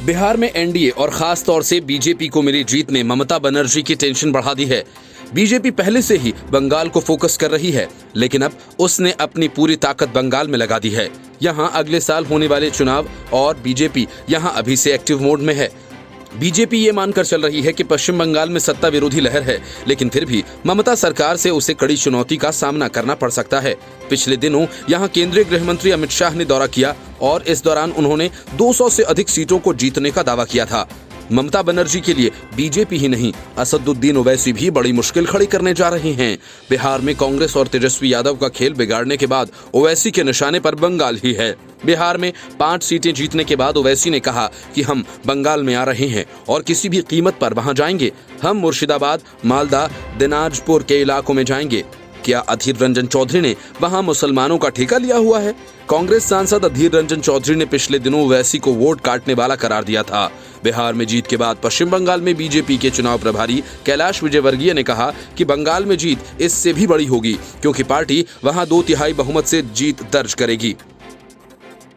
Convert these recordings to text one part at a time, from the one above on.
बिहार में एनडीए और खास तौर से बीजेपी को मिली जीत ने ममता बनर्जी की टेंशन बढ़ा दी है। बीजेपी पहले से ही बंगाल को फोकस कर रही है, लेकिन अब उसने अपनी पूरी ताकत बंगाल में लगा दी है। यहां अगले साल होने वाले चुनाव और बीजेपी यहां अभी से एक्टिव मोड में है। बीजेपी ये मानकर चल रही है कि पश्चिम बंगाल में सत्ता विरोधी लहर है, लेकिन फिर भी ममता सरकार से उसे कड़ी चुनौती का सामना करना पड़ सकता है। पिछले दिनों यहां केंद्रीय गृह मंत्री अमित शाह ने दौरा किया और इस दौरान उन्होंने 200 से अधिक सीटों को जीतने का दावा किया था। ममता बनर्जी के लिए बीजेपी ही नहीं, असदुद्दीन ओवैसी भी बड़ी मुश्किल खड़ी करने जा रहे हैं। बिहार में कांग्रेस और तेजस्वी यादव का खेल बिगाड़ने के बाद ओवैसी के निशाने पर बंगाल ही है। बिहार में 5 सीटें जीतने के बाद ओवैसी ने कहा कि हम बंगाल में आ रहे हैं और किसी भी कीमत पर वहां जाएंगे। हम मुर्शिदाबाद, मालदा, दिनाजपुर के इलाकों में जाएंगे। क्या अधीर रंजन चौधरी ने वहां मुसलमानों का ठेका लिया हुआ है? कांग्रेस सांसद अधीर रंजन चौधरी ने पिछले दिनों ओवैसी को वोट काटने वाला करार दिया था। बिहार में जीत के बाद पश्चिम बंगाल में बीजेपी के चुनाव प्रभारी कैलाश विजयवर्गीय ने कहा कि बंगाल में जीत इससे भी बड़ी होगी, क्योंकि पार्टी वहां 2/3 बहुमत से जीत दर्ज करेगी।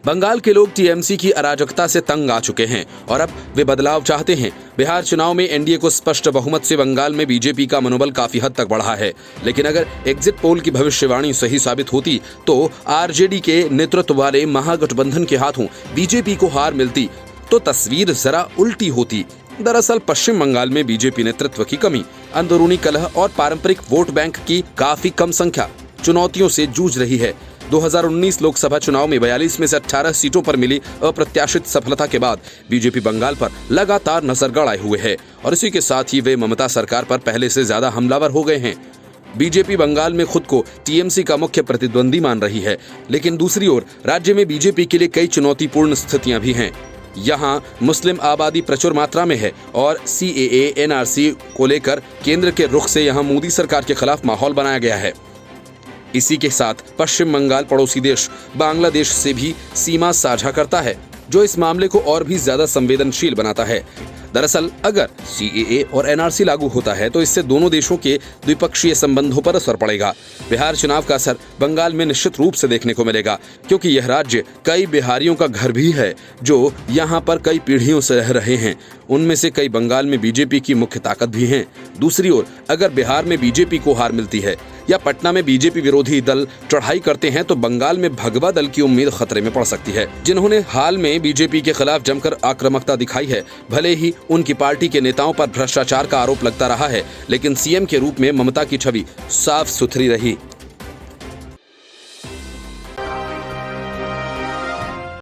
बंगाल के लोग टीएमसी की अराजकता से तंग आ चुके हैं और अब वे बदलाव चाहते हैं। बिहार चुनाव में एनडीए को स्पष्ट बहुमत से बंगाल में बीजेपी का मनोबल काफी हद तक बढ़ा है, लेकिन अगर एग्जिट पोल की भविष्यवाणी सही साबित होती तो आरजेडी के नेतृत्व वाले महागठबंधन के हाथों बीजेपी को हार मिलती तो तस्वीर जरा उल्टी होती। दरअसल पश्चिम बंगाल में बीजेपी नेतृत्व की कमी, अंदरूनी कलह और पारंपरिक वोट बैंक की काफी कम संख्या चुनौतियों से जूझ रही है। 2019 लोकसभा चुनाव में 42 में से 18 सीटों पर मिली अप्रत्याशित सफलता के बाद बीजेपी बंगाल पर लगातार नजर गड़ाए हुए है और इसी के साथ ही वे ममता सरकार पर पहले से ज्यादा हमलावर हो गए हैं। बीजेपी बंगाल में खुद को टीएमसी का मुख्य प्रतिद्वंदी मान रही है, लेकिन दूसरी ओर राज्य में बीजेपी के लिए कई चुनौतीपूर्ण स्थितियां भी हैं। यहाँ मुस्लिम आबादी प्रचुर मात्रा में है और सीएए एनआरसी को लेकर केंद्र के रुख से यहाँ मोदी सरकार के खिलाफ माहौल बनाया गया है। इसी के साथ पश्चिम बंगाल पड़ोसी देश बांग्लादेश से भी सीमा साझा करता है, जो इस मामले को और भी ज्यादा संवेदनशील बनाता है। दरअसल अगर सीएए और एनआरसी लागू होता है तो इससे दोनों देशों के द्विपक्षीय संबंधों पर असर पड़ेगा। बिहार चुनाव का असर बंगाल में निश्चित रूप से देखने को मिलेगा, क्योंकि यह राज्य कई बिहारियों का घर भी है जो यहाँ पर कई पीढ़ियों से रह रहे हैं। उनमें से कई बंगाल में बीजेपी की मुख्य ताकत भी हैं। दूसरी ओर अगर बिहार में बीजेपी को हार मिलती है या पटना में बीजेपी विरोधी दल चढ़ाई करते हैं तो बंगाल में भगवा दल की उम्मीद खतरे में पड़ सकती है, जिन्होंने हाल में बीजेपी के खिलाफ जमकर आक्रामकता दिखाई है। भले ही उनकी पार्टी के नेताओं पर भ्रष्टाचार का आरोप लगता रहा है, लेकिन सीएम के रूप में ममता की छवि साफ सुथरी रही।